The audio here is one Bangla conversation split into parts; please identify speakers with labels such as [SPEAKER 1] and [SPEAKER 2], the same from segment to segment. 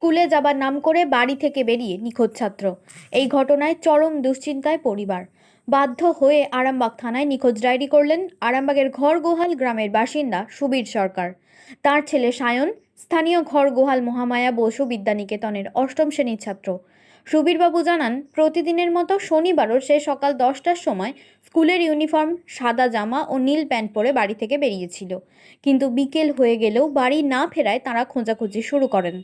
[SPEAKER 1] স্কুলে যাবার নাম করে বাড়ি থেকে বেরিয়ে নিখোঁজ ছাত্র। এই ঘটনায় চরম দুশ্চিন্তায় পরিবার। বাধ্য হয়ে আরামবাগ থানায় নিখোঁজ ডায়েরি করলেন আরামবাগের ঘরগোহাল গ্রামের বাসিন্দা সুবীর সরকার। তার ছেলে সায়ন স্থানীয় ঘরগোহাল মহামায়া বসু বিদ্যানিকেতনের অষ্টম শ্রেণীর ছাত্র। সুবীরবাবু জানান, প্রতিদিনের মতো শনিবারও সে সকাল 10টার সময় স্কুলের ইউনিফর্ম, সাদা জামা ও নীল প্যান্ট পরে বাড়ি থেকে বেরিয়েছিল। কিন্তু বিকেল হয়ে গেলেও বাড়ি না ফেরায় তাঁরা খোঁজাখুঁজি শুরু করেন।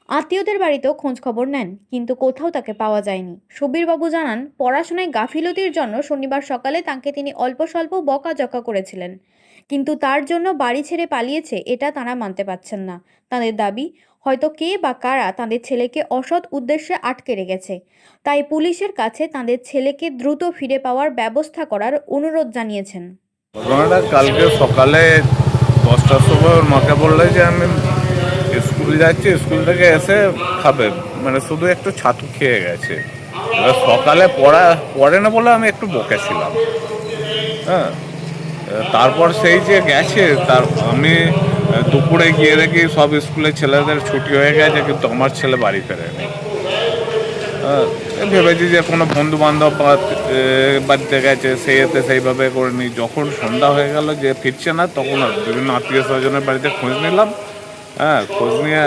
[SPEAKER 1] আত্মীয়দের বাড়িতেও খোঁজ খবর নেন, কিন্তু কোথাও তাকে পাওয়া যায়নি। সুবীরবাবু জানান, পড়াশোনায় গাফিলতির জন্য শনিবার সকালে তাকে তিনি অল্প স্বল্প বকাঝকা করেছিলেন, কিন্তু তার জন্য বাড়ি ছেড়ে পালিয়েছে এটা তারা মানতে পারছেন না। তাদের দাবি, হয়তো কে বা কারা তাদের ছেলেকে অসৎ উদ্দেশ্যে আটকে রেখেছে। তাই পুলিশের কাছে তাদের ছেলেকে দ্রুত ফিরে পাওয়ার ব্যবস্থা করার অনুরোধ জানিয়েছেন।
[SPEAKER 2] ঘটনাটা কালকে সকালে 10টার সময় ওর মাকে বললে যে আমি স্কুল যাচ্ছি, স্কুল থেকে এসে খাবে, মানে শুধু একটু ছাতু খেয়ে গেছে। এবার সকালে পড়ে না বলে আমি একটু বকেছিলাম। হ্যাঁ, তারপর সেই যে গেছে, আমি দুপুরে গিয়ে দেখি সব স্কুলের ছেলেদের ছুটি হয়ে গেছে, কিন্তু আমার ছেলে বাড়ি ফেরেনি। ভেবেছি যে কোনো বন্ধু বান্ধব বাড়িতে গেছে, সেইভাবে করে নিই। যখন সন্ধ্যা হয়ে গেল যে ফিরছে না, তখন বিভিন্ন আত্মীয় স্বজনের বাড়িতে খোঁজ নিলাম। খোঁজ নিয়ে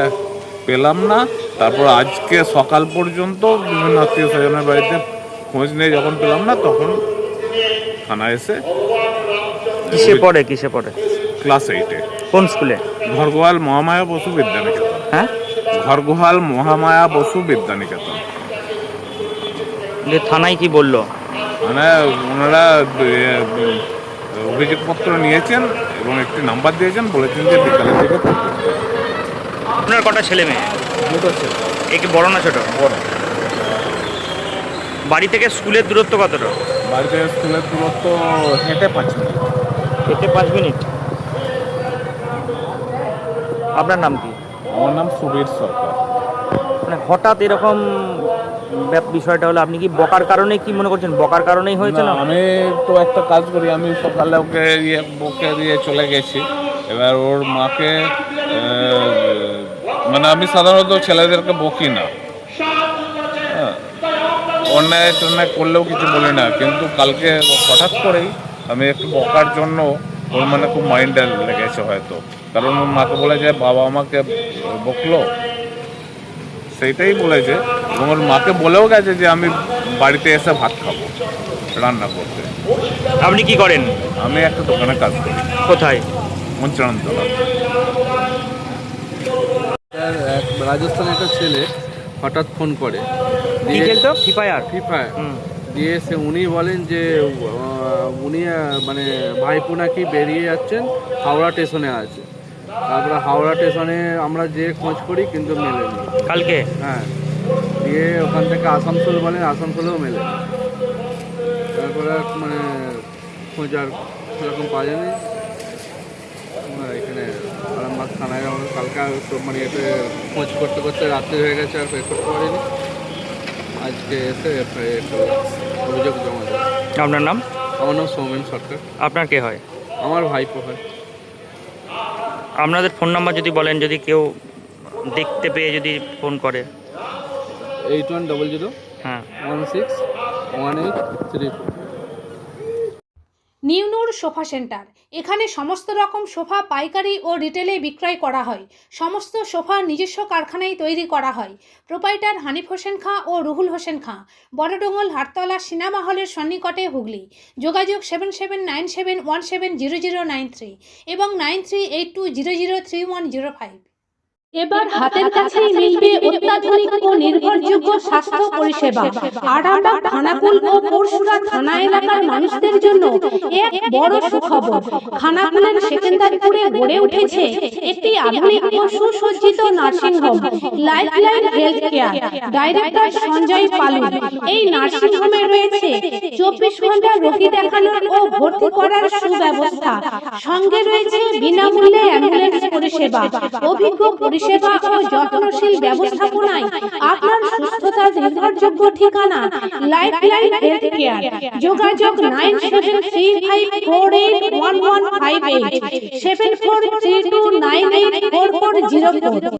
[SPEAKER 2] পেলাম না। তারপর আজকে সকাল পর্যন্ত বিভিন্ন আত্মীয় স্বজনের বাড়িতে খোঁজ নিয়ে যখন পেলাম না, তখন থানায় এসে।
[SPEAKER 3] কিসে পড়ে?
[SPEAKER 2] ক্লাস 8-এ।
[SPEAKER 3] কোন স্কুলে?
[SPEAKER 2] ঘরগোহাল মহামায়া বসু বিদ্যানিকেতন।
[SPEAKER 3] হ্যাঁ,
[SPEAKER 2] ঘরগোহাল মহামায়া বসু বিদ্যানিকেতন।
[SPEAKER 3] থানায় কি বললো?
[SPEAKER 2] মানে ওনারা অভিযোগপত্র নিয়েছেন এবং একটি নাম্বার দিয়েছেন, বলেছেন যে বিদ্যালয় থেকে পড়তে হবে।
[SPEAKER 3] আপনার কটা ছেলে মেয়ে?
[SPEAKER 2] দুটো ছেলে।
[SPEAKER 3] একে বড় না ছোট?
[SPEAKER 2] বড়।
[SPEAKER 3] বাড়ি থেকে স্কুলের দূরত্ব কতটা?
[SPEAKER 2] বাড়ি থেকে স্কুলের দূরত্ব হেঁটে 5 মিনিট।
[SPEAKER 3] হেঁটে 5 মিনিট। আপনার নাম কি?
[SPEAKER 2] আমার নাম সুবীর সরকার।
[SPEAKER 3] মানে হঠাৎ এরকম বিষয়টা হলো, আপনি কি বকার কারণে কি মনে করছেন? বকার কারণেই হয়েছে না?
[SPEAKER 2] আমি তো একটা কাজ করি, আমি সকালে ওকে বকে দিয়ে চলে গেছি। এবার ওর মাকে, মানে আমি সাধারণত ছেলেদেরকে বকি না, অন্যায় টন্যায় করলেও কিছু বলি না, কিন্তু কালকে হঠাৎ করেই আমি একটু বকার জন্য ওর মানে খুব মাইন্ডে লেগেছে হয়তো। কারণ ওর মাকে বলে যে বাবা আমাকে বকলো, সেইটাই বলেছে। এবং ওর মাকে বলেও গেছে যে আমি বাড়িতে এসে ভাত খাবো, রান্না করতে।
[SPEAKER 3] আপনি কি করেন?
[SPEAKER 2] আমি একটা দোকানে কাজ করি।
[SPEAKER 3] কোথায়?
[SPEAKER 2] মঞ্চরণতলা।
[SPEAKER 4] এক রাজস্থানের একটা ছেলে হঠাৎ ফোন করে,
[SPEAKER 3] কি খেলতো? Free fire.
[SPEAKER 4] দিয়ে উনি বলেন যে উনি মানে ভাইপো নাকি বেরিয়ে যাচ্ছেন, হাওড়া স্টেশনে আছে। তারপরে হাওড়া স্টেশনে আমরা যে খোঁজ করি, কিন্তু মেলেনি
[SPEAKER 3] কালকে।
[SPEAKER 4] হ্যাঁ, দিয়ে ওখান থেকে আসানসোল বলেন, আসানসোলেও মেলে। তারপরে মানে খোঁজ আর সেরকম পাওয়া যায়নি। এখানে আরামবাগ থানায় আমরা কালকে মানে এতে খোঁজ করতে করতে রাত্রি হয়ে গেছে, আর করতে পারিনি। আজকে এসে অভিযোগ জমা দেয়।
[SPEAKER 3] আপনার নাম?
[SPEAKER 4] আমার নাম সৌমেন সরকার।
[SPEAKER 3] আপনার কে হয়?
[SPEAKER 4] আমার ভাইপো হয়।
[SPEAKER 3] আপনাদের ফোন নাম্বার যদি বলেন, যদি কেউ দেখতে পেয়ে যদি ফোন করে।
[SPEAKER 4] 8100
[SPEAKER 3] হ্যাঁ
[SPEAKER 4] 161834।
[SPEAKER 5] নিউনুর সোফা সেন্টার। এখানে সমস্ত রকম সোফা পাইকারি ও রিটেলে বিক্রয় করা হয়। সমস্ত সোফা নিজস্ব কারখানায় তৈরি করা হয়। প্রোপাইটার হানিফ হোসেন খাঁ ও রুহুল হোসেন খাঁ, বড়ডোঙ্গল হাটতলা সিনেমা হলের সন্নিকটে, হুগলি। যোগাযোগ 7797170093 এবং 9382003105।
[SPEAKER 6] এবার হাতের কাছেই মিলবে অত্যাধুনিক ও নির্ভরযোগ্য স্বাস্থ্য পরিষেবা। আরামবাগ, খানাকুল ও পরশুরা থানা এলাকার মানুষদের জন্য এক বড় সুখবর। খানাকুলের সেকেন্দারপুরে গড়ে উঠেছে একটি আধুনিক ও সুসজ্জিত nursing home, Lifeline Health Care. Director Sanjay Palu. এই নার্সিং হোমে রয়েছে 24 ঘন্টা রোগী দেখানোর ও ভর্তি করার সুব্যবস্থা। সঙ্গে রয়েছে বিনামূল্যে অ্যাম্বুলেন্স পরিষেবা। অভিজ্ঞ পরিষেবা ও যত্নশীল ব্যবস্থাপনায় আপনার সুস্থতার নির্ভরযোগ্য ঠিকানা লাইফলাইন হেলথ কেয়ার। যোগাযোগ 9735481158 7432984404।